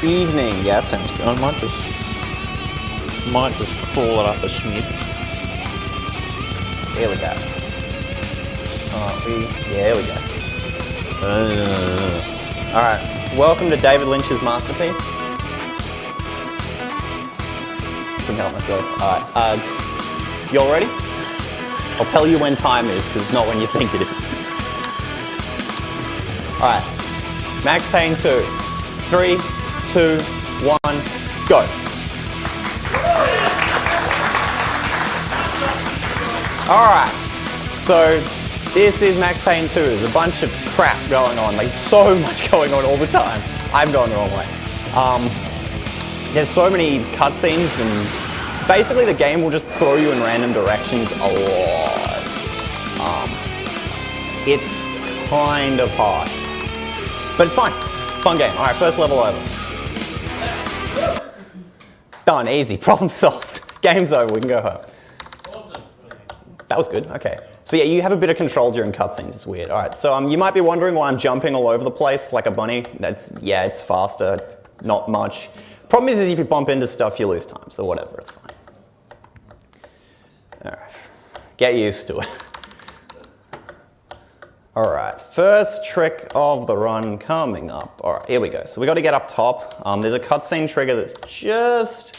evening. Yeah, that sounds good. I might just crawl it up a smidge. There we go. There we go. Alright, welcome to David Lynch's masterpiece. Couldn't help myself. Alright, you all ready? I'll tell you when time is, because it's not when you think it is. Alright, Max Payne 2. 3, 2, 1, go. Alright, so this is Max Payne 2. There's a bunch of crap going on, like so much going on all the time. I'm going the wrong way. There's so many cutscenes and basically the game will just throw you in random directions a lot. It's kind of hard, but it's fine. Fun game. All right, first level over. Done, easy, problem solved. Game's over, we can go home. Awesome. That was good, okay. So yeah, you have a bit of control during cutscenes, it's weird. All right, so you might be wondering why I'm jumping all over the place like a bunny. Yeah, it's faster, not much. Problem is if you bump into stuff, you lose time, so whatever, it's fine. All right, get used to it. All right, first trick of the run coming up. All right, here we go. So we got to get up top. There's a cutscene trigger that's just,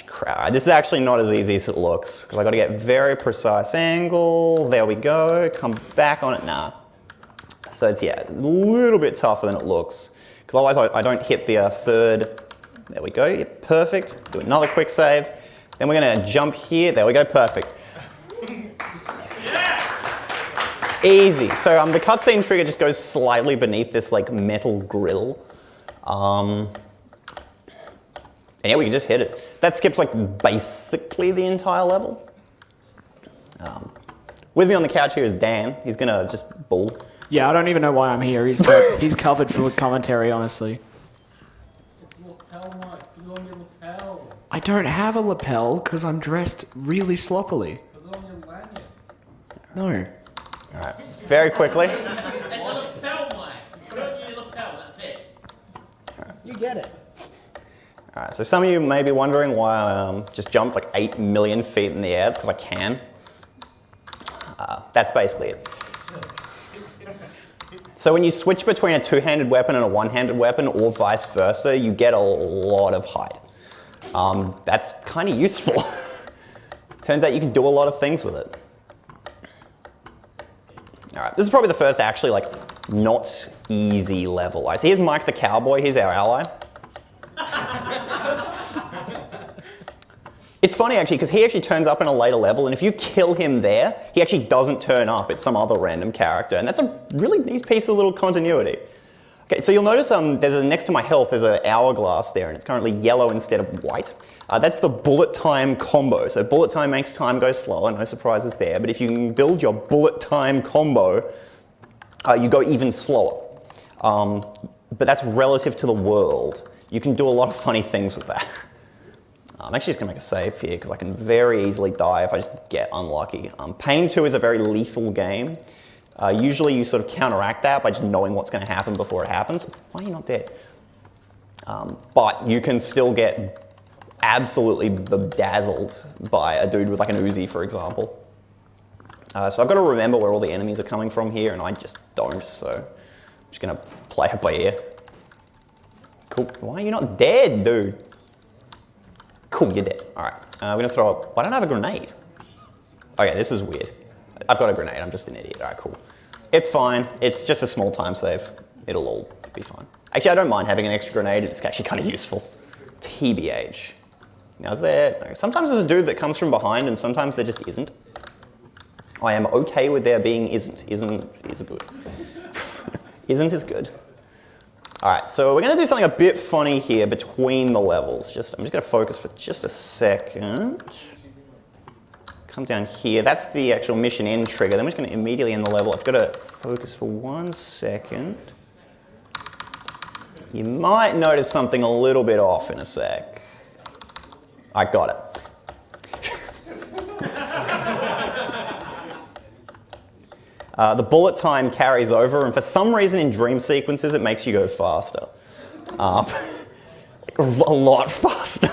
crap. This is actually not as easy as it looks because I got to get very precise angle. There we go. Come back on it now. So it's a little bit tougher than it looks because otherwise I don't hit the third. There we go. Yeah, perfect. Do another quick save. Then we're going to jump here. There we go. Perfect. Easy. So the cutscene trigger just goes slightly beneath this like metal grill. And yeah, we can just hit it. That skips like basically the entire level. With me on the couch here is Dan. He's gonna just bull. Yeah, I don't even know why I'm here. He's covered for commentary, honestly. It's lapel, Mike. Put on your lapel. I don't have a lapel because I'm dressed really sloppily. Put on your lanyard. No. All right, very quickly. It's a lapel, Mike. Put on your lapel. That's it. You get it. All right, so some of you may be wondering why I just jumped like 8 million feet in the air. It's because I can. That's basically it. So when you switch between a two-handed weapon and a one-handed weapon or vice versa, you get a lot of height. That's kind of useful. Turns out you can do a lot of things with it. All right, this is probably the first actually like not easy level. All right, so here's Mike the Cowboy, he's our ally. It's funny actually, because he actually turns up in a later level, and if you kill him there, he actually doesn't turn up, it's some other random character, and that's a really nice piece of little continuity. Okay, so you'll notice next to my health, there's an hourglass there, and it's currently yellow instead of white. That's the bullet time combo. So bullet time makes time go slower, no surprises there, but if you can build your bullet time combo, you go even slower. But that's relative to the world. You can do a lot of funny things with that. I'm actually just gonna make a save here because I can very easily die if I just get unlucky. Payne 2 is a very lethal game. Usually you sort of counteract that by just knowing what's gonna happen before it happens. Why are you not dead? But you can still get absolutely bedazzled by a dude with like an Uzi, for example. So I've got to remember where all the enemies are coming from here, and I just don't, so I'm just gonna play it by ear. Cool. Why are you not dead, dude? Cool, you're dead. All right, we're gonna throw up. Why don't I have a grenade? Okay, this is weird. I've got a grenade, I'm just an idiot. All right, cool. It's fine, it's just a small time save. It'll all be fine. Actually, I don't mind having an extra grenade, it's actually kind of useful. TBH. Now sometimes there's a dude that comes from behind and sometimes there just isn't. I am okay with there being isn't. Isn't is good. Isn't is good. All right, so we're gonna do something a bit funny here between the levels. I'm just gonna focus for just a second. Come down here, that's the actual mission end trigger. Then we're just gonna immediately end the level. I've gotta focus for 1 second. You might notice something a little bit off in a sec. I got it. The bullet time carries over, and for some reason in dream sequences it makes you go faster. a lot faster.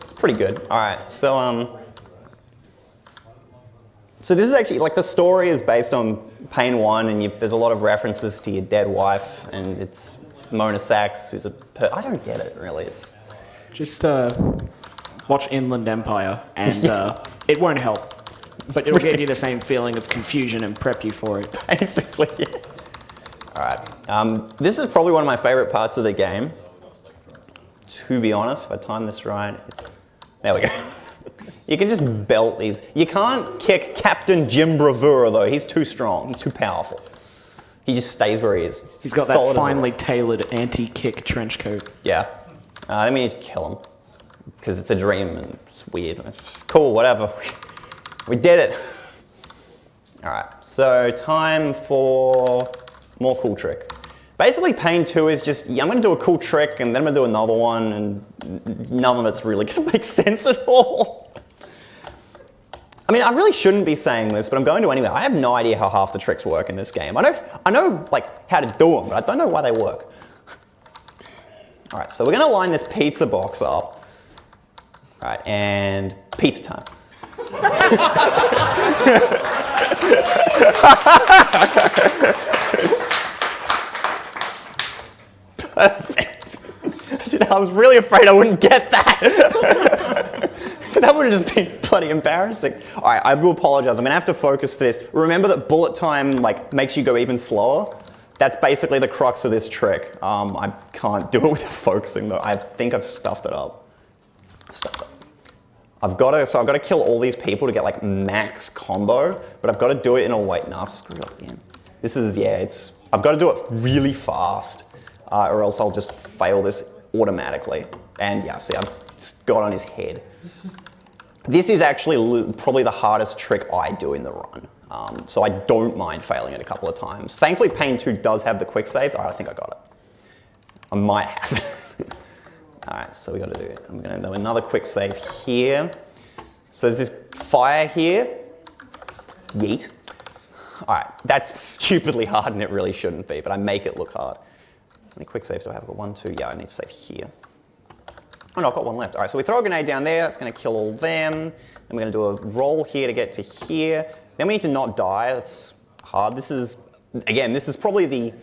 It's pretty good. All right, so this is actually, like, the story is based on Payne 1, and there's a lot of references to your dead wife, and it's Mona Sax, who's I don't get it, really. It's Just watch Inland Empire, and it won't help. But it'll give you the same feeling of confusion and prep you for it. basically, yeah. All right. This is probably one of my favorite parts of the game. To be honest, if I time this right, there we go. You can just belt these. You can't kick Captain Jim Bravura, though. He's too strong. He's too powerful. He just stays where he is. He's got that finely tailored anti-kick trench coat. Yeah. Then we need to kill him. Because it's a dream and it's weird. Cool, whatever. We did it. All right. So time for more cool trick. Basically, Payne 2 is just, I'm going to do a cool trick, and then I'm going to do another one, and none of it's really going to make sense at all. I mean, I really shouldn't be saying this, but I'm going to anyway. I have no idea how half the tricks work in this game. I know like, how to do them, but I don't know why they work. All right, so we're going to line this pizza box up. All right, and pizza time. Perfect. I was really afraid I wouldn't get that. That would have just been bloody embarrassing. All right, I will apologize. I'm going to have to focus for this. Remember that bullet time makes you go even slower? That's basically the crux of this trick. I can't do it without focusing, though. I think I've stuffed it up. I've got to kill all these people to get max combo, but I've got to do it in a way. No, I've screwed up again. This is, I've got to do it really fast, or else I'll just fail this automatically. And yeah, see, I've just got on his head. This is actually probably the hardest trick I do in the run. So I don't mind failing it a couple of times. Thankfully, Payne 2 does have the quick saves. All right, I think I got it. I might have it. All right, so we got to do it. I'm going to do another quick save here. So there's this fire here. Yeet. All right, that's stupidly hard, and it really shouldn't be, but I make it look hard. How many quick saves do I have? I've got 1, 2. Yeah, I need to save here. Oh no, I've got one left. All right, so we throw a grenade down there. That's going to kill all them. Then we're going to do a roll here to get to here. Then we need to not die. That's hard. This is probably the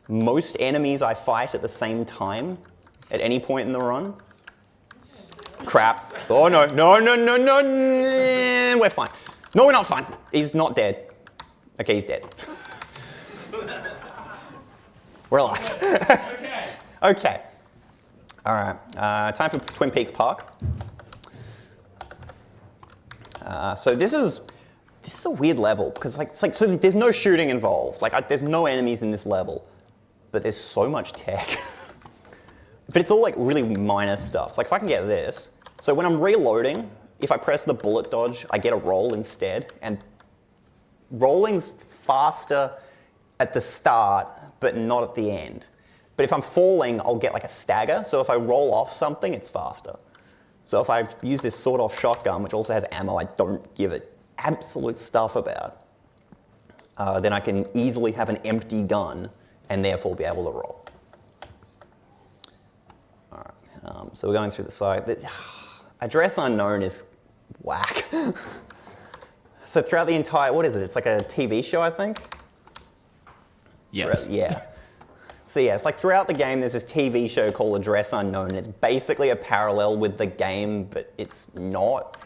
most enemies I fight at the same time at any point in the run. Crap. Oh no, no, no, no, no. We're fine. No, we're not fine. He's not dead. Okay, he's dead. We're alive. Okay. Okay. All right. Time for Twin Peaks Park. So this is a weird level because so there's no shooting involved. There's no enemies in this level, but there's so much tech. But it's all really minor stuff. So if I can get this, so when I'm reloading, if I press the bullet dodge, I get a roll instead, and rolling's faster at the start, but not at the end. But if I'm falling, I'll get a stagger. So if I roll off something, it's faster. So if I use this sawed-off shotgun, which also has ammo I don't give it absolute stuff about, then I can easily have an empty gun and therefore be able to roll. All right, so we're going through the side. Address unknown is whack. So throughout the entire, what is it? It's like a TV show, I think? Yes. Yeah. So yeah, it's throughout the game there's this TV show called Address Unknown, and it's basically a parallel with the game, but it's not.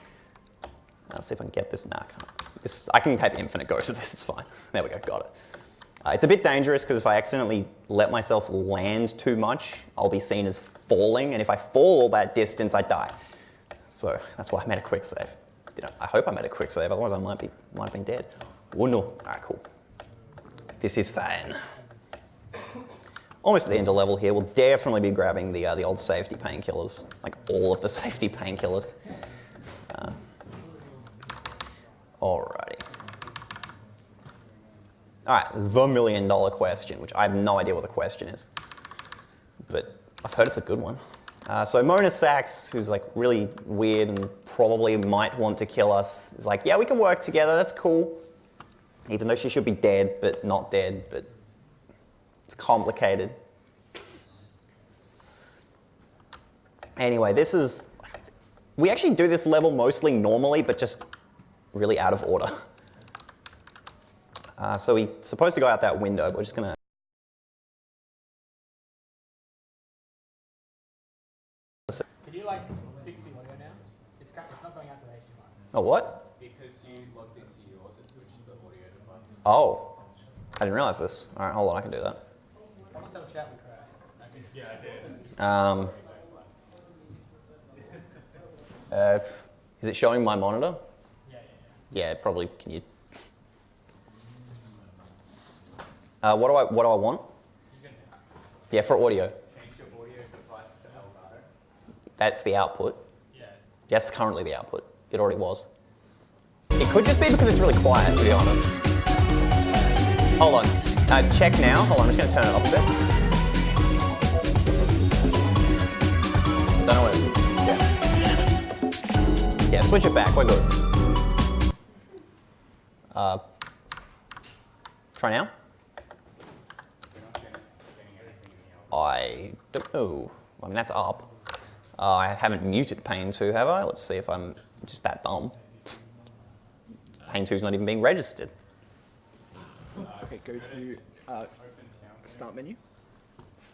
Let's see if I can get this. Nah, I can't. I can have infinite goes of this, it's fine. There we go, got it. It's a bit dangerous because if I accidentally let myself land too much, I'll be seen as falling, and if I fall all that distance, I die. So that's why I made a quick save. I hope I made a quick save, otherwise I might have been dead. Oh no, all right, cool. This is fine. Almost at the end of the level here, we'll definitely be grabbing the old safety painkillers, all of the safety painkillers. Alrighty. All right, the $1 million question, which I have no idea what the question is, but I've heard it's a good one. So Mona Sax, who's really weird and probably might want to kill us, is yeah, we can work together, that's cool. Even though she should be dead, but not dead, but it's complicated. Anyway, this is... We actually do this level mostly normally, but just really out of order. So we're supposed to go out that window. We're just going to... Can you like fix the audio now? It's not going out to the HDMI. Oh, what? Because you logged into yours and switched the audio device. Oh. I didn't realize this. All right, hold on, I can do that. Untitled Chapter crashed. Yeah, I did. Is it showing my monitor? Yeah. Yeah, probably. Can you... what do I want? Yeah, for audio. Change your audio device to Elgato. That's the output. Yeah. That's currently the output. It already was. It could just be because it's really quiet, to be honest. Hold on. Check now. Hold on, I'm just going to turn it up a bit. Don't know what it is. Yeah, switch it back. We're good. Try now. I don't know. I mean, that's up. I haven't muted Payne 2, have I? Let's see if I'm just that dumb. Payne 2's not even being registered. Okay, go to start menu.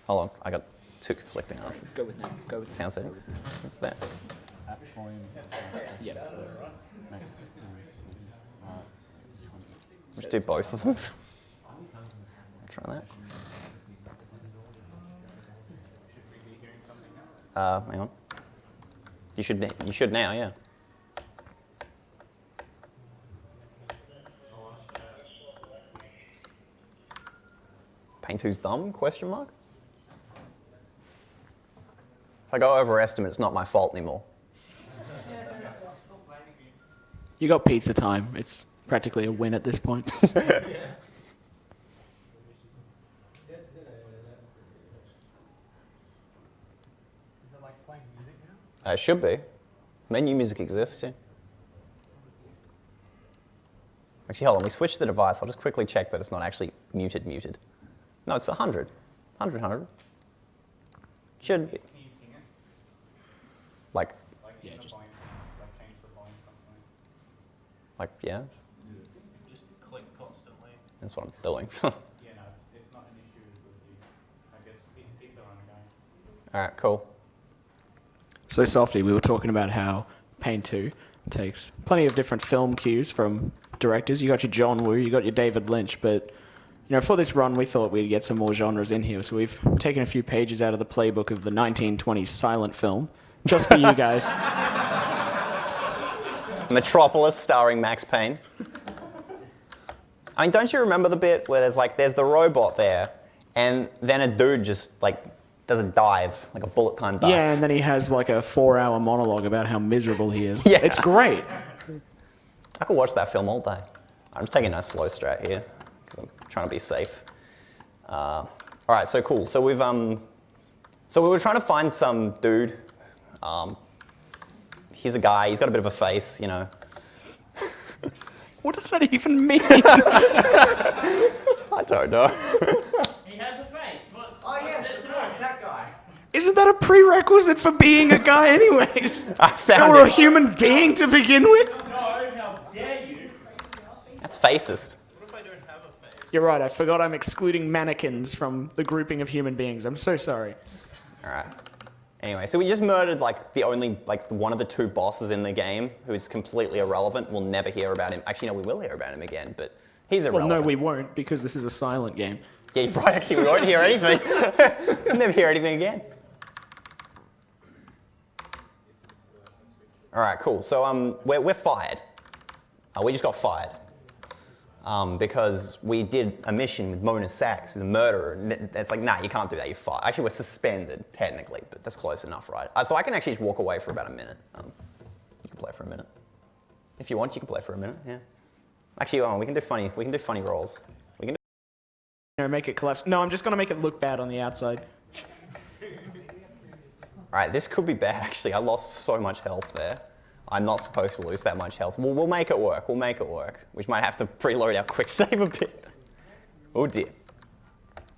Hold on, I got two conflicting answers. Go with now. Go with Sound settings. What's that? App volume. Yeah. Next. Let's do both of them. Try that. Hang on. You should now, yeah. Payne 2's dumb? Question mark? If I go over estimate, it's not my fault anymore. You got pizza time. It's practically a win at this point. Is it like playing music now? It should be. Menu music exists, yeah. Actually, hold on, we switched the device. I'll just quickly check that it's not actually muted. No, it's 100. 100. Should be. Like, Yeah, just change the volume constantly. like, yeah, Just click constantly. that's what I'm doing. Yeah, no, it's not an issue with you. I guess people are ongoing. All right, cool. So, Softy, we were talking about how Payne 2 takes plenty of different film cues from directors. You got your John Woo, you got your David Lynch, but for this run, we thought we'd get some more genres in here. So we've taken a few pages out of the playbook of the 1920s silent film, just for you guys. Metropolis starring Max Payne. I mean, don't you remember the bit where there's the robot there, and then a dude just does a dive, like a bullet time dive. Yeah, and then he has like a 4-hour monologue about how miserable he is. Yeah. It's great. I could watch that film all day. I'm just taking a nice slow strat here because I'm trying to be safe. All right, so cool. So we've so we were trying to find some dude. He's a guy. He's got a bit of a face, What does that even mean? I don't know. He has a face. Oh yes, of course, that guy. Isn't that a prerequisite for being a guy anyways? I found Or a it. human being to begin with? No, how dare you? That's fascist. What if I don't have a face? You're right, I forgot I'm excluding mannequins from the grouping of human beings. I'm so sorry. All right. Anyway, so we just murdered the only one of the two bosses in the game who is completely irrelevant. We'll never hear about him. Actually, no, we will hear about him again, but he's Well, irrelevant. no, we won't, because this is a silent game. Yeah, you're right. Actually, we won't hear anything. We'll never hear anything again. All right, cool. So we're fired. We just got fired because we did a mission with Mona Sax, who's a murderer. And it's like, nah, you can't do that. You're fired. Actually, we're suspended technically, but that's close enough, right? So I can actually just walk away for about a minute. You can play for a minute if you want. You can play for a minute. Yeah. Actually, we can do funny. We can do funny rolls. We can. Make it collapse. No, I'm just going to make it look bad on the outside. All right, this could be bad, actually. I lost so much health there. I'm not supposed to lose that much health. We'll make it work. We'll make it work. We might have to preload our quick save a bit. Oh, dear.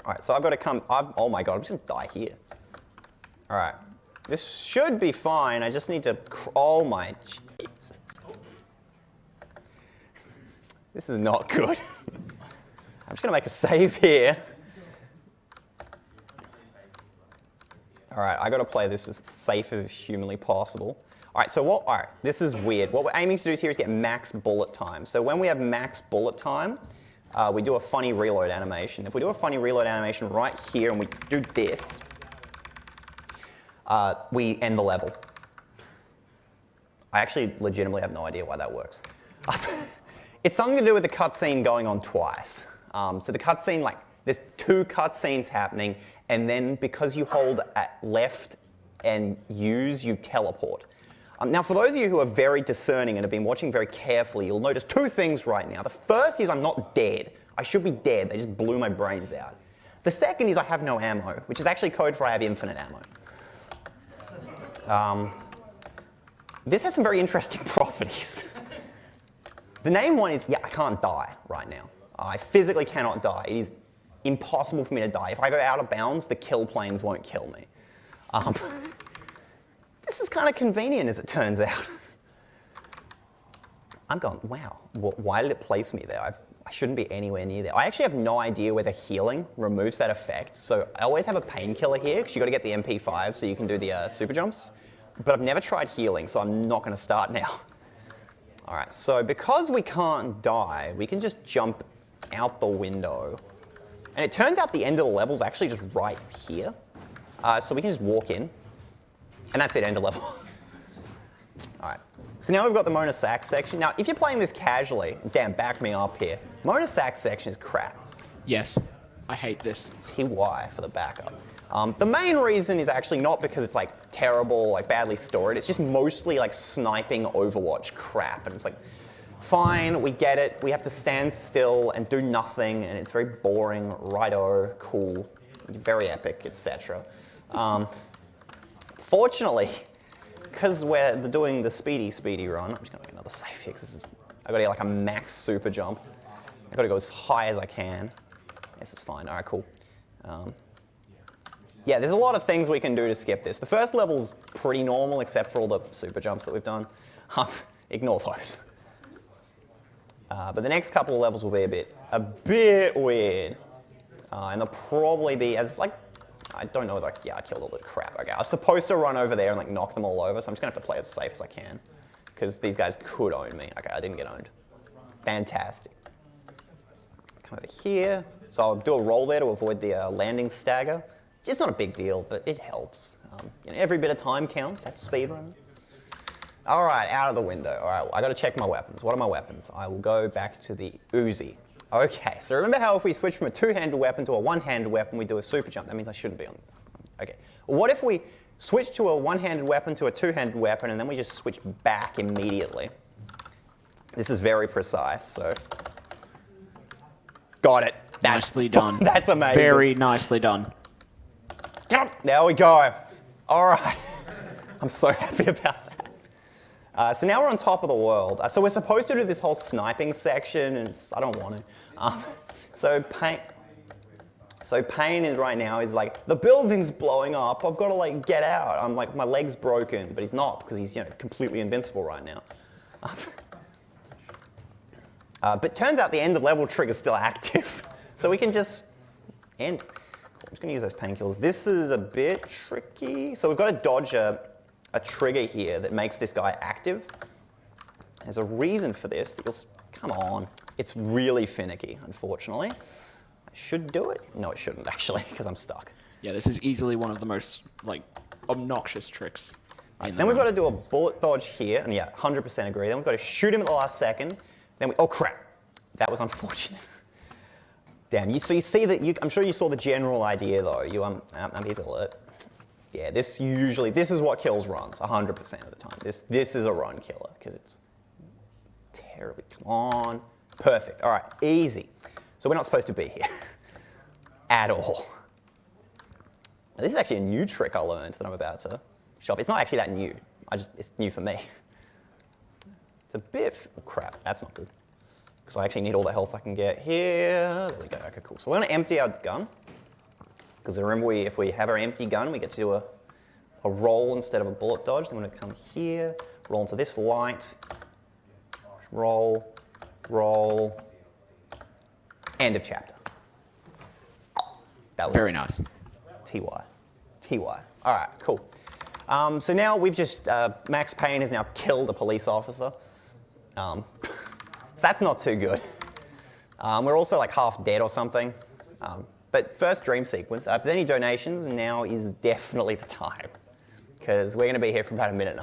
All right, so I've got to come... oh, my God, I'm just going to die here. All right. This should be fine. I just need to, oh my Jesus. This is not good. I'm just gonna make a save here. All right, I gotta play this as safe as humanly possible. All right, all right, this is weird. What we're aiming to do here is get max bullet time. So when we have max bullet time, we do a funny reload animation. If we do a funny reload animation right here and we do this, we end the level. I actually legitimately have no idea why that works. It's something to do with the cutscene going on twice. So the cutscene, like, there's 2 cutscenes happening, and then because you hold at left and use, you teleport. Now, for those of you who are very discerning and have been watching very carefully, you'll notice 2 things right now. The first is I'm not dead. I should be dead. They just blew my brains out. The second is I have no ammo, which is actually code for I have infinite ammo. This has some very interesting properties. The main one is, yeah, I can't die right now. I physically cannot die. It is impossible for me to die. If I go out of bounds, the kill planes won't kill me. This is kind of convenient, as it turns out. I'm going, wow, why did it place me there? I shouldn't be anywhere near there. I actually have no idea whether healing removes that effect. So I always have a painkiller here, because you've got to get the MP5 so you can do the super jumps. But I've never tried healing, so I'm not going to start now. All right, so because we can't die, we can just jump out the window. And it turns out the end of the level is actually just right here. So we can just walk in. And that's it, end of level. All right, so now we've got the Mona Sax section. Now, if you're playing this casually, damn, back me up here. Mona Sax section is crap. Yes, I hate this. TY for the backup. The main reason is actually not because it's like terrible, like badly stored. It's just mostly like sniping Overwatch crap. And it's like, fine, we get it. We have to stand still and do nothing. And it's very boring, righto, cool, very epic, etc. Fortunately, because we're doing the speedy run, I'm just gonna make another save here because I've got to get like a max super jump. I've got to go as high as I can. This is fine, all right, cool. Yeah, there's a lot of things we can do to skip this. The first level's pretty normal except for all the super jumps that we've done. Ignore those. But the next couple of levels will be a bit weird. And they'll probably be as like, I don't know, like, yeah, I killed all the crap. Okay, I was supposed to run over there and like knock them all over, so I'm just gonna have to play as safe as I can. Because these guys could own me. Okay, I didn't get owned. Fantastic. Come over here. So I'll do a roll there to avoid the landing stagger. It's not a big deal, but it helps. You know, every bit of time counts. That's speedrun. All right, out of the window. All right, I got to check my weapons. What are my weapons? I will go back to the Uzi. Okay, so remember how if we switch from a 2-handed weapon to a 1-handed weapon, we do a super jump? That means I shouldn't be on. Okay. Well, what if we switch to a 1-handed weapon to a 2-handed weapon, and then we just switch back immediately? This is very precise, so. Got it. Nicely done. That's amazing. Very nicely done. There we go. All right. I'm so happy about that. So now we're on top of the world. So we're supposed to do this whole sniping section, and I don't want to. So Payne is right now is like, the building's blowing up. I've got to like get out. I'm like, my leg's broken, but he's not because he's completely invincible right now. But turns out the end of level trigger's still active, so we can just end. I'm just going to use those painkillers. This is a bit tricky. So we've got to dodge a trigger here that makes this guy active. There's a reason for this. That come on. It's really finicky, unfortunately. I should do it. No, it shouldn't, actually, because I'm stuck. Yeah, this is easily one of the most, like, obnoxious tricks. Right, so then we've got to do a bullet dodge here, and yeah, 100% agree. Then we've got to shoot him at the last second. Then oh crap, that was unfortunate. Damn, so you see that, I'm sure you saw the general idea though. Here's alert. Yeah, this is what kills runs, 100% of the time. This is a run killer, because it's terribly, come on. Perfect, all right, easy. So we're not supposed to be here, at all. Now, this is actually a new trick I learned that I'm about to show off. It's not actually that new, it's new for me. It's a bit, oh crap, that's not good. Because I actually need all the health I can get here. There we go, okay, cool. So we're gonna empty our gun. Because remember, if we have our empty gun, we get to do a a roll instead of a bullet dodge. I'm going to come here, roll into this light, roll, roll, end of chapter. That was Very nice. TY. TY. All right, cool. So now we've just, Max Payne has now killed a police officer. So that's not too good. We're also like half dead or something. But first dream sequence. If there's any donations, now is definitely the time. Because we're going to be here for about 1.5 minutes.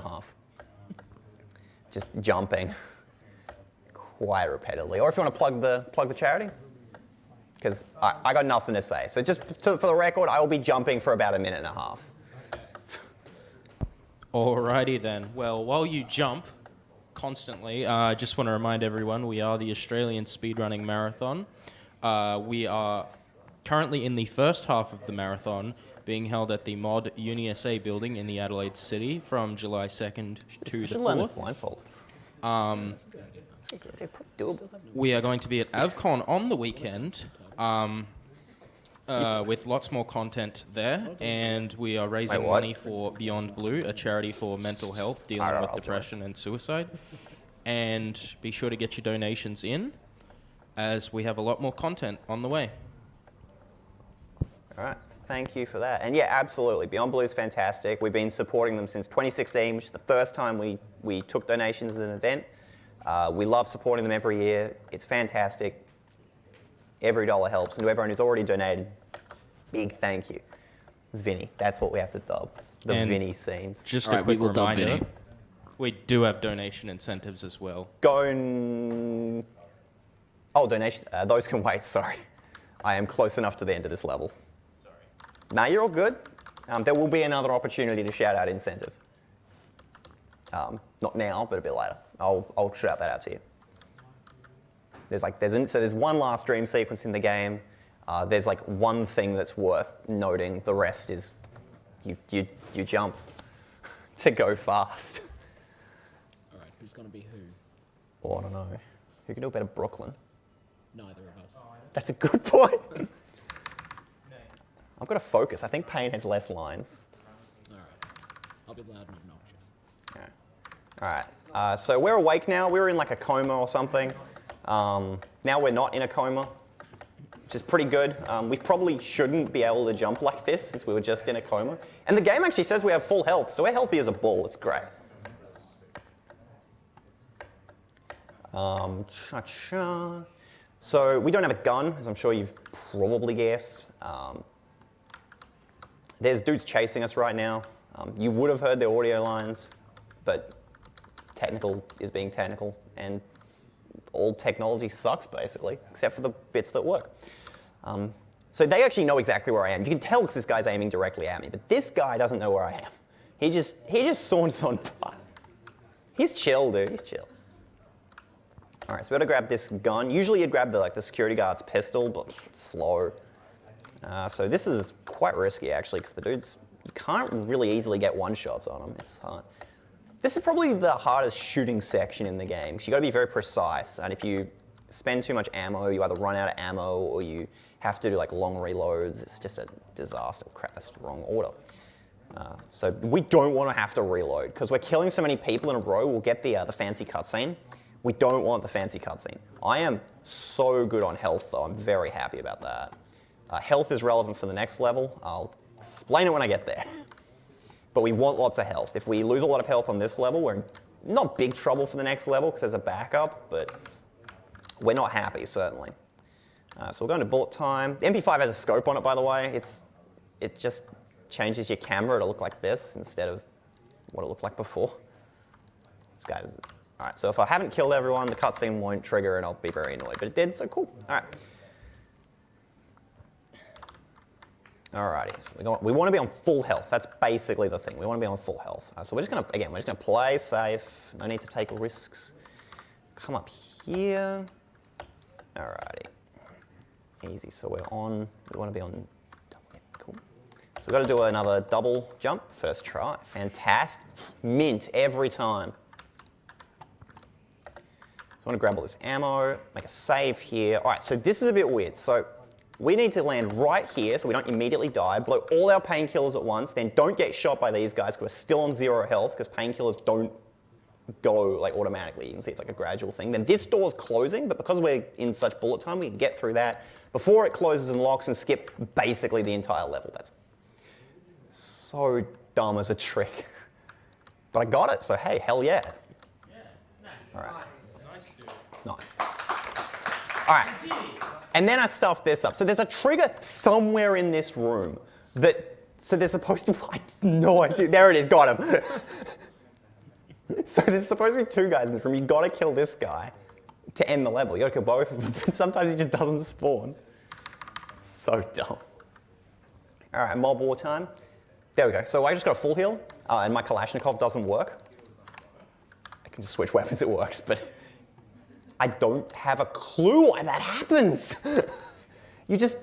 Just jumping quite repetitively. Or if you want to plug the charity. Because I got nothing to say. So just for the record, I will be jumping for about 1.5 minutes. Alrighty then. Well, while you jump constantly, I just want to remind everyone we are the Australian Speedrunning Marathon. We are currently in the first half of the marathon, being held at the Mod UniSA building in the Adelaide City from July 2nd to the 4th. Blindfold. We are going to be at AvCon on the weekend. With lots more content there, and we are raising money for Beyond Blue, a charity for mental health, dealing with depression and suicide. And be sure to get your donations in, as we have a lot more content on the way. All right, thank you for that. And yeah, absolutely, Beyond Blue is fantastic. We've been supporting them since 2016, which is the first time we took donations at an event. We love supporting them every year. It's fantastic. Every dollar helps, and to everyone who's already donated, big thank you. Vinny, that's what we have to dub. The And Vinny scenes. Just All a right, we quick will dub reminder, Vinny. we do have donation incentives as well. Oh, donations, those can wait, sorry. I am close enough to the end of this level. Sorry. Nah, you're all good. There will be another opportunity to shout out incentives. Not now, but a bit later. I'll shout that out to you. There's one last dream sequence in the game. There's like one thing that's worth noting. The rest is you jump to go fast. All right, who's going to be who? Oh, I don't know. Who can do a better Brooklyn? Neither of us. That's a good point. I've got to focus. I think Payne has less lines. All right. I'll be loud and obnoxious. All right. So we're awake now. We were in like a coma or something. Now we're not in a coma, which is pretty good. We probably shouldn't be able to jump like this since we were just in a coma. And the game actually says we have full health, so we're healthy as a bull. It's great. So we don't have a gun, as I'm sure you've probably guessed. There's dudes chasing us right now. You would have heard the audio lines, but technical is being technical, and all technology sucks, basically, except for the bits that work. So they actually know exactly where I am. You can tell because this guy's aiming directly at me, but this guy doesn't know where I am. He just saunters on by. He's chill, dude. He's chill. All right, so we got to grab this gun. Usually you'd grab the security guard's pistol, but it's slow. So this is quite risky, actually, because the dudes, you can't really easily get one-shots on them. It's hard. This is probably the hardest shooting section in the game, because you got to be very precise, and if you spend too much ammo, you either run out of ammo or you have to do like long reloads. It's just a disaster. Crap, that's the wrong order. So we don't want to have to reload, because we're killing so many people in a row, we'll get the fancy cutscene. We don't want the fancy cutscene. I am so good on health, though. I'm very happy about that. Health is relevant for the next level. I'll explain it when I get there. But we want lots of health. If we lose a lot of health on this level, we're in not big trouble for the next level because there's a backup, but we're not happy, certainly. So we're going to bullet time. The MP5 has a scope on it, by the way. It just changes your camera to look like this instead of what it looked like before. This guy's... All right, so if I haven't killed everyone, the cutscene won't trigger and I'll be very annoyed, but it did, so cool. All right. Alrighty, so we want to be on full health. That's basically the thing. We want to be on full health. So we're just going to play safe. No need to take risks. Come up here. Alrighty. Easy, so we want to be on, cool. So we've got to do another double jump, first try. Fantastic. Mint every time. So I want to grab all this ammo, make a save here. All right, so this is a bit weird. So we need to land right here so we don't immediately die, blow all our painkillers at once, then don't get shot by these guys because we're still on 0 health because painkillers don't go like automatically. You can see it's like a gradual thing. Then this door's closing, but because we're in such bullet time, we can get through that before it closes and locks and skip basically the entire level. That's so dumb as a trick. But I got it, so hey, hell yeah. Yeah, nice. All right. Nice, dude. Nice. All right. And then I stuffed this up. So there's a trigger somewhere in this room so there's supposed to, I have no idea. There it is, got him. So there's supposed to be 2 guys in this room. You've got to kill this guy to end the level. You've got to kill both of them, but sometimes he just doesn't spawn. So dumb. All right, mob war time. There we go. So I just got a full heal, and my Kalashnikov doesn't work. I can just switch weapons, it works, but I don't have a clue why that happens. You just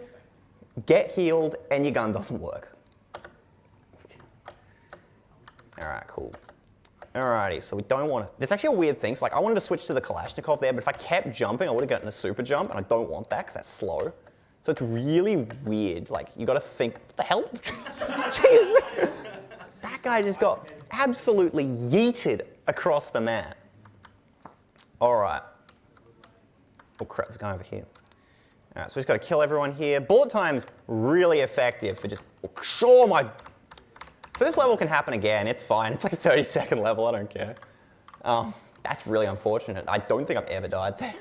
get healed and your gun doesn't work. All right, cool. Alrighty, so we don't want to. There's actually a weird thing. So like I wanted to switch to the Kalashnikov there, but if I kept jumping, I would have gotten a super jump, and I don't want that because that's slow. So it's really weird. Like you got to think, what the hell? Jeez, that guy just got absolutely yeeted across the map. All right. Oh crap, there's a guy over here. All right, so we just got to kill everyone here. Bullet time's really effective for just. Oh my. So this level can happen again, it's fine. It's like a 30-second level, I don't care. That's really unfortunate. I don't think I've ever died there.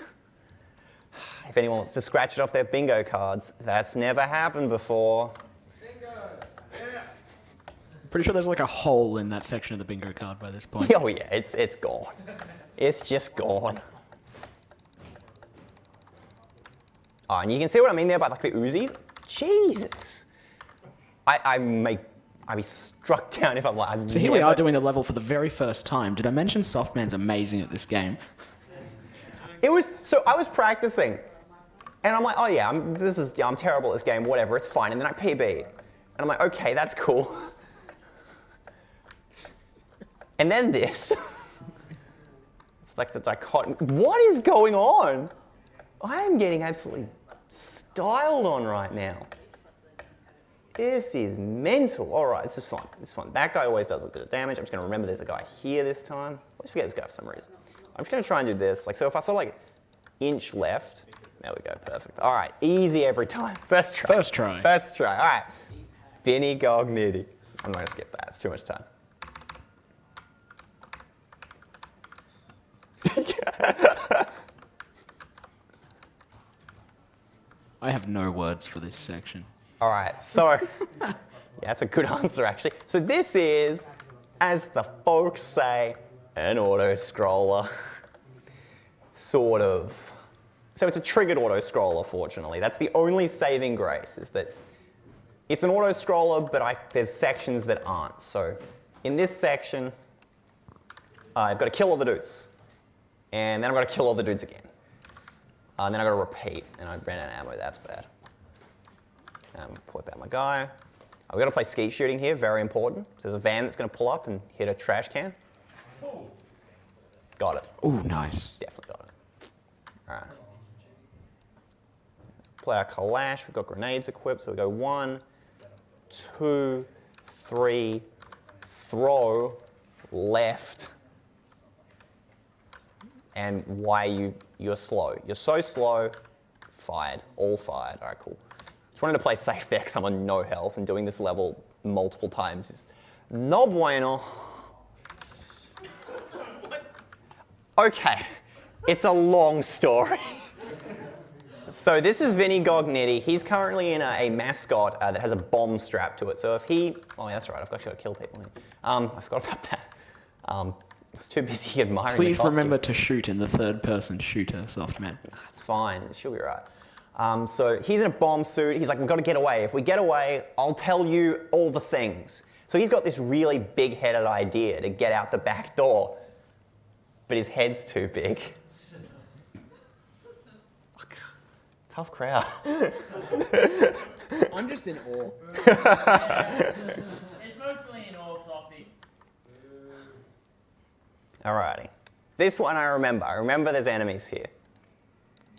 If anyone wants to scratch it off their bingo cards, that's never happened before. Bingo! Yeah! Pretty sure there's like a hole in that section of the bingo card by this point. Oh yeah, it's gone. It's just gone. Oh, and you can see what I mean there about like the Uzis. Jesus. I'd be struck down if I'm like. So here we are doing the level for the very first time. Did I mention Softman's amazing at this game? So I was practicing, and I'm like, oh yeah, I'm terrible at this game, whatever, it's fine. And then I PB'd, and I'm like, okay, that's cool. And then this. It's like the dichotomy. What is going on? I am getting absolutely styled on right now. This is mental. All right, this is fun. This is fun. That guy always does a bit of damage. I'm just going to remember there's a guy here this time. I always forget this guy for some reason. I'm just going to try and do this. Like, so if I saw like inch left, there we go, perfect. All right, easy every time. First try. First try. First try. All right. Vinnie Gognitti. I'm not going to skip that. It's too much time. I have no words for this section. All right, so, yeah, that's a good answer, actually. So this is, as the folks say, an auto-scroller. Sort of. So it's a triggered auto-scroller, fortunately. That's the only saving grace, is that it's an auto-scroller, but there's sections that aren't. So in this section, I've got to kill all the dudes. And then I've got to kill all the dudes again. And then I've got to repeat, and I ran out of ammo, that's bad. Pull out my guy. We've got to play skeet shooting here, very important. There's a van that's going to pull up and hit a trash can. Got it. Ooh, nice. Definitely got it. All right. Let's play our Kalash. We've got grenades equipped, so we go 1, 2, 3, throw, left, and why you're slow. You're so slow, fired, all fired. All right, cool. Just wanted to play safe there because I'm on no health, and doing this level multiple times is no bueno. Okay, it's a long story. So this is Vinnie Gognitti. He's currently in a mascot that has a bomb strapped to it. So if he, oh yeah, that's right, I've got to kill people. I forgot about that. I was too busy admiring Please the costume. remember to shoot in the third-person shooter, Softman. It's fine, she'll be right. So he's in a bomb suit. He's like, we've got to get away. If we get away, I'll tell you all the things. So he's got this really big-headed idea to get out the back door, but his head's too big. Tough crowd. I'm just in awe. It's mostly in all Softy. Alrighty. This one I remember. I remember there's enemies here.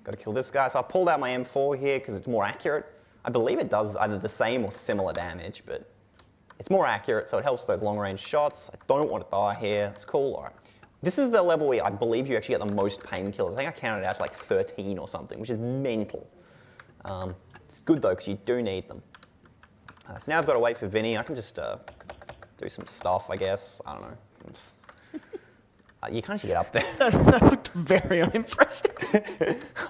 Got to kill this guy. So I pulled out my M4 here because it's more accurate. I believe it does either the same or similar damage, but it's more accurate, so it helps those long-range shots. I don't want to die here. It's cool. All right. This is the level where I believe you actually get the most painkillers. I think I counted out to like 13 or something, which is mental. It's good though, because you do need them. So now I've got to wait for Vinnie. I can just do some stuff, I guess. I don't know. You can't actually get up there. That looked very unimpressive.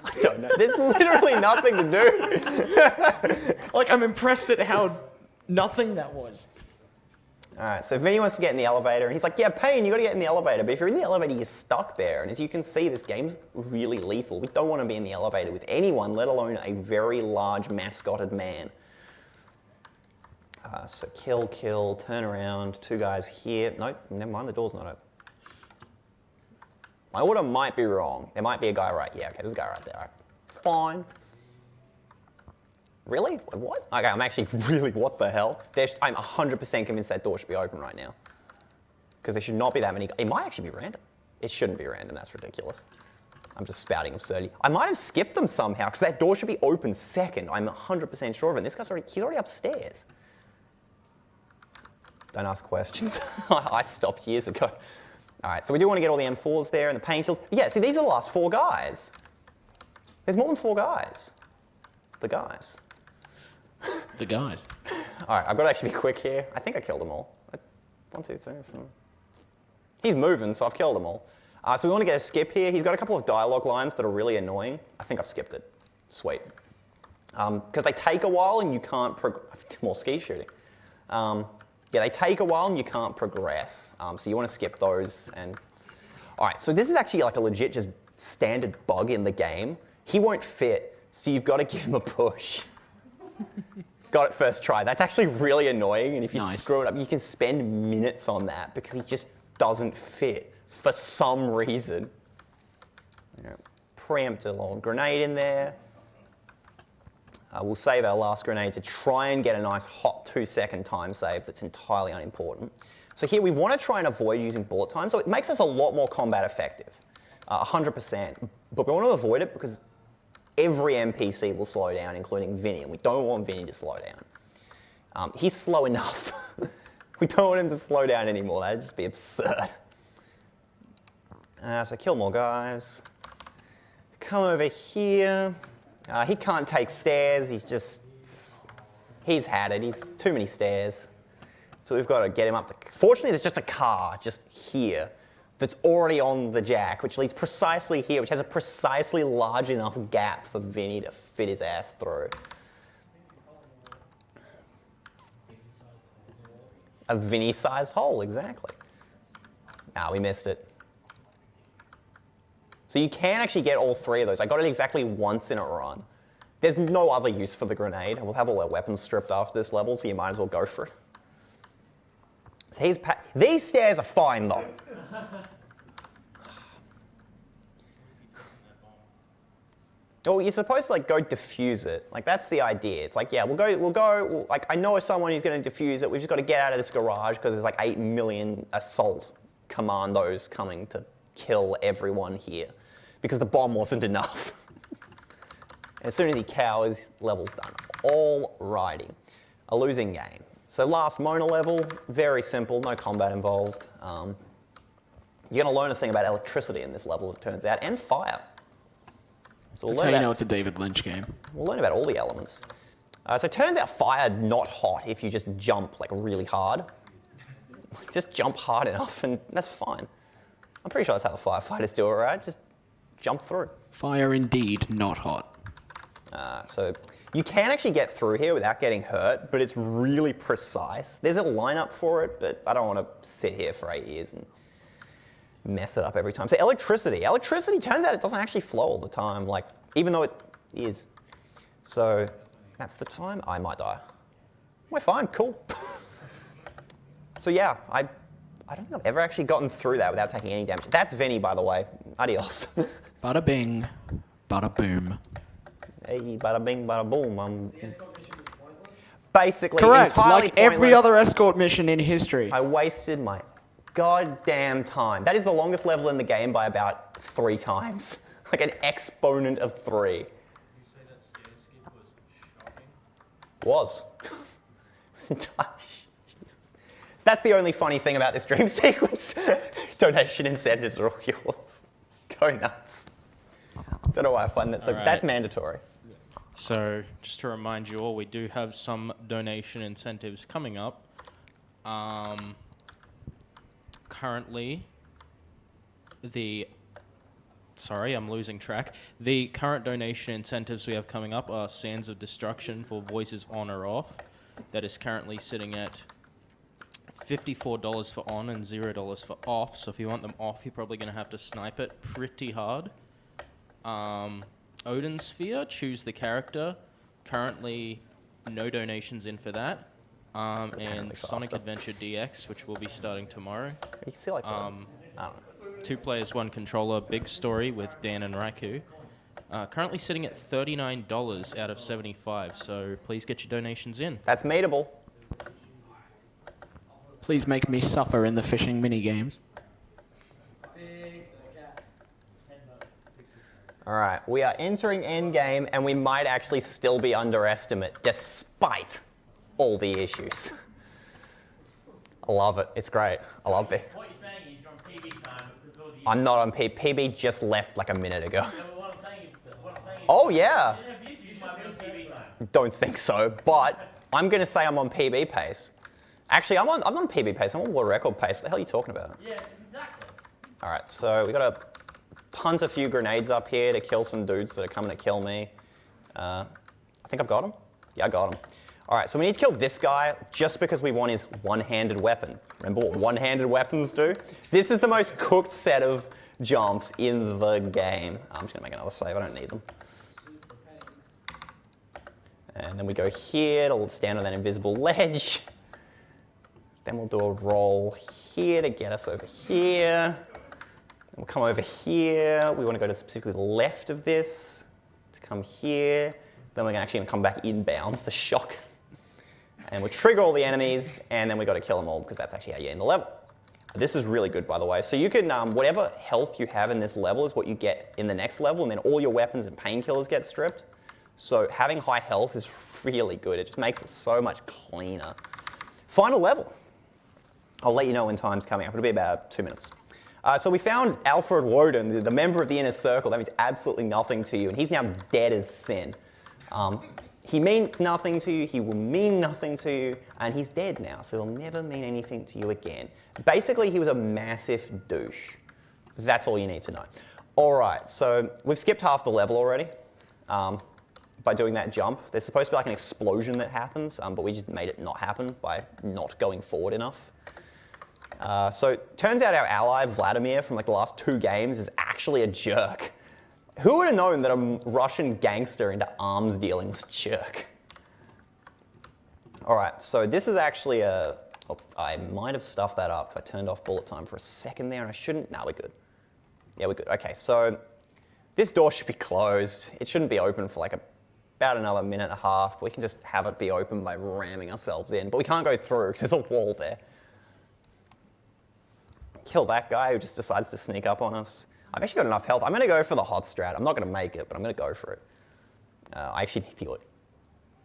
I don't know. There's literally nothing to do. Like, I'm impressed at how nothing that was. All right, so Vinnie wants to get in the elevator, and he's like, yeah, Payne, you got to get in the elevator. But if you're in the elevator, you're stuck there. And as you can see, this game's really lethal. We don't want to be in the elevator with anyone, let alone a very large mascotted man. So kill, turn around, 2 guys here. Nope, never mind, the door's not open. My order might be wrong. There might be a guy right, yeah, okay, there's a guy right there. Right. It's fine. Really? What? Okay, I'm actually really, what the hell? I'm 100% convinced that door should be open right now. Because there should not be that many, it might actually be random. It shouldn't be random, that's ridiculous. I'm just spouting absurdity. I might have skipped them somehow, because that door should be open second. I'm 100% sure of it. And this guy's he's already upstairs. Don't ask questions. I stopped years ago. All right, so we do want to get all the M4s there and the painkillers. Yeah, see, these are the last 4 guys. There's more than 4 guys. The guys. The guys. All right, I've got to actually be quick here. I think I killed them all. 1, 2, 3, 4. He's moving, so I've killed them all. So we want to get a skip here. He's got a couple of dialogue lines that are really annoying. I think I've skipped it. Sweet. Because they take a while and you can't more ski shooting. Yeah, they take a while and you can't progress. So you want to skip those. And all right, so this is actually like a legit just standard bug in the game. He won't fit, so you've got to give him a push. Got it first try. That's actually really annoying. And if you screw it up, you can spend minutes on that because he just doesn't fit for some reason. Preempt a little grenade in there. We'll save our last grenade to try and get a nice hot 2-second time save that's entirely unimportant. So here we want to try and avoid using bullet time, so it makes us a lot more combat effective, 100%. But we want to avoid it because every NPC will slow down, including Vinnie, and we don't want Vinnie to slow down. He's slow enough. We don't want him to slow down anymore. That'd just be absurd. So kill more guys. Come over here. He can't take stairs, he's had it, he's too many stairs. So we've got to get him up. Fortunately, there's just a car just here that's already on the jack, which leads precisely here, which has a precisely large enough gap for Vinnie to fit his ass through. A Vinnie-sized hole, exactly. We missed it. So you can actually get all 3 of those. I got it exactly once in a run. There's no other use for the grenade. We'll have all our weapons stripped after this level, so you might as well go for it. So these stairs are fine, though. Oh, you're supposed to go defuse it. That's the idea. It's like, yeah, we'll go. I know someone who's going to defuse it. We've just got to get out of this garage because there's 8 million assault commandos coming to kill everyone here because the bomb wasn't enough. And as soon as he cowers, level's done. Alrighty, a losing game. So last Mona level, very simple, no combat involved. You're going to learn a thing about electricity in this level, it turns out, and fire. So That's how you know it's a David Lynch game. We'll learn about all the elements. So it turns out fire not hot if you just jump really hard. Just jump hard enough and that's fine. I'm pretty sure that's how the firefighters do it, right? Just jump through. Fire indeed, not hot. So you can actually get through here without getting hurt, but it's really precise. There's a lineup for it, but I don't want to sit here for 8 years and mess it up every time. So electricity. Electricity, turns out it doesn't actually flow all the time, even though it is. So that's the time. I might die. We're fine, cool. So yeah, I don't think I've ever actually gotten through that without taking any damage. That's Vinnie, by the way. Adios. Bada bing, bada boom. Hey, bada bing, bada boom. The escort mission was pointless? Basically, Correct, entirely like every pointless. other escort mission in history. I wasted my goddamn time. That is the longest level in the game by about 3 times. An exponent of 3. You say that stairs skip was shocking? Was. It was entire. Jesus. So that's the only funny thing about this dream sequence. Donation incentives are all yours. Go nuts. Don't know why I find that so. All right. That's mandatory. So, just to remind you all, we do have some donation incentives coming up. Currently, sorry, I'm losing track. The current donation incentives we have coming up are Sands of Destruction for voices on or off. That is currently sitting at $54 for on and $0 for off. So if you want them off, you're probably going to have to snipe it pretty hard. Odin Sphere, choose the character. Currently, no donations in for that. And Sonic Adventure DX, which will be starting tomorrow. You can see like I don't know. 2 players, 1 controller, big story with Dan and Raku. Currently sitting at $39 out of 75, so please get your donations in. That's meetable. Please make me suffer in the fishing mini games. All right, we are entering endgame, and we might actually still be underestimate, despite all the issues. I love it. It's great. I love it. What you're saying is you're on PB time because all the... I'm not on PB just left like a minute ago. No, but what I'm saying is... Oh, yeah. You didn't have the issue, you might be on PB time. Don't think so, but I'm going to say I'm on PB pace. Actually, I'm on PB pace. I'm on world record pace. What the hell are you talking about? Yeah, exactly. All right, so we got to punt a few grenades up here to kill some dudes that are coming to kill me. I think I've got him. Yeah, I got him. All right, so we need to kill this guy just because we want his one-handed weapon. Remember what one-handed weapons do? This is the most cooked set of jumps in the game. I'm just going to make another save. I don't need them. And then we go here to stand on that invisible ledge. Then we'll do a roll here to get us over here. We'll come over here. We want to go to specifically the left of this to come here. Then we're actually going to come back inbounds, the shock. And we'll trigger all the enemies, and then we've got to kill them all because that's actually how you end the level. This is really good, by the way. So you can, whatever health you have in this level is what you get in the next level, and then all your weapons and painkillers get stripped. So having high health is really good. It just makes it so much cleaner. Final level. I'll let you know when time's coming up. It'll be about 2 minutes. So we found Alfred Woden, the member of the Inner Circle. That means absolutely nothing to you, and he's now dead as sin. He means nothing to you, he will mean nothing to you, and he's dead now, so he'll never mean anything to you again. Basically, he was a massive douche. That's all you need to know. All right, so we've skipped half the level already by doing that jump. There's supposed to be like an explosion that happens, but we just made it not happen by not going forward enough. So turns out our ally, Vladimir, from like the last 2 games is actually a jerk. Who would have known that a Russian gangster into arms dealing was a jerk? All right, so this is actually a... Oh, I might have stuffed that up because I turned off bullet time for a second there and I shouldn't... No, we're good. Yeah, we're good. Okay, so this door should be closed. It shouldn't be open for like about another minute and a half. We can just have it be open by ramming ourselves in, but we can't go through because there's a wall there. Kill that guy who just decides to sneak up on us. I've actually got enough health. I'm going to go for the hot strat. I'm not going to make it, but I'm going to go for it. I actually need the audio.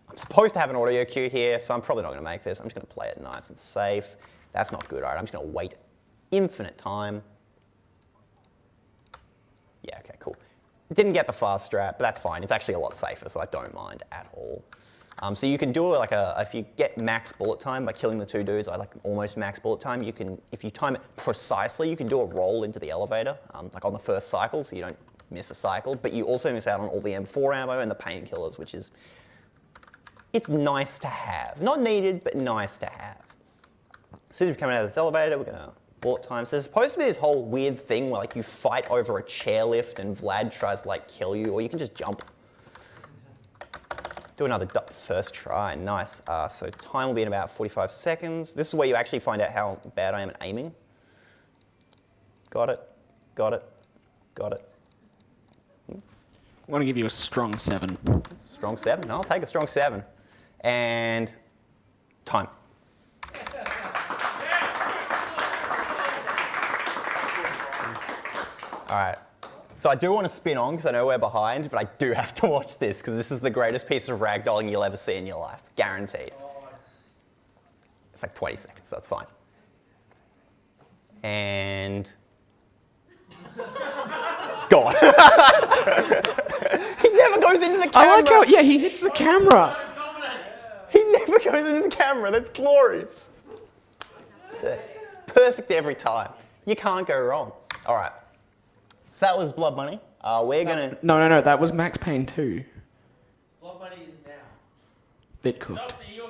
I'm supposed to have an audio cue here, so I'm probably not going to make this. I'm just going to play it nice and safe. That's not good. All right, I'm just going to wait infinite time. Yeah, okay, cool. Didn't get the fast strat, but that's fine. It's actually a lot safer, so I don't mind at all. So you can do like if you get max bullet time by killing the 2 dudes, like almost max bullet time, you can, if you time it precisely, you can do a roll into the elevator, like on the first cycle, so you don't miss a cycle, but you also miss out on all the M4 ammo and the painkillers, which is, it's nice to have. Not needed, but nice to have. As soon as we're coming out of this elevator, we're gonna bullet time. So there's supposed to be this whole weird thing where like you fight over a chairlift and Vlad tries to like kill you, or you can just jump. Do another first try, nice. So time will be in about 45 seconds. This is where you actually find out how bad I am at aiming. Got it, got it, got it. I'm going to give you a strong 7. Strong 7, I'll take a strong 7. And time. All right, So I do want to spin on because I know we're behind, but I do have to watch this because this is the greatest piece of ragdolling you'll ever see in your life. Guaranteed. It's like 20 seconds, so that's fine. And... God. He never goes into the camera. I like how, yeah, he hits the camera. He never goes into the camera. That's glorious. Perfect every time. You can't go wrong. All right. So that was Blood Money. We're going to... No, that was Max Payne 2. Blood money is now. Bit cooked. Up to you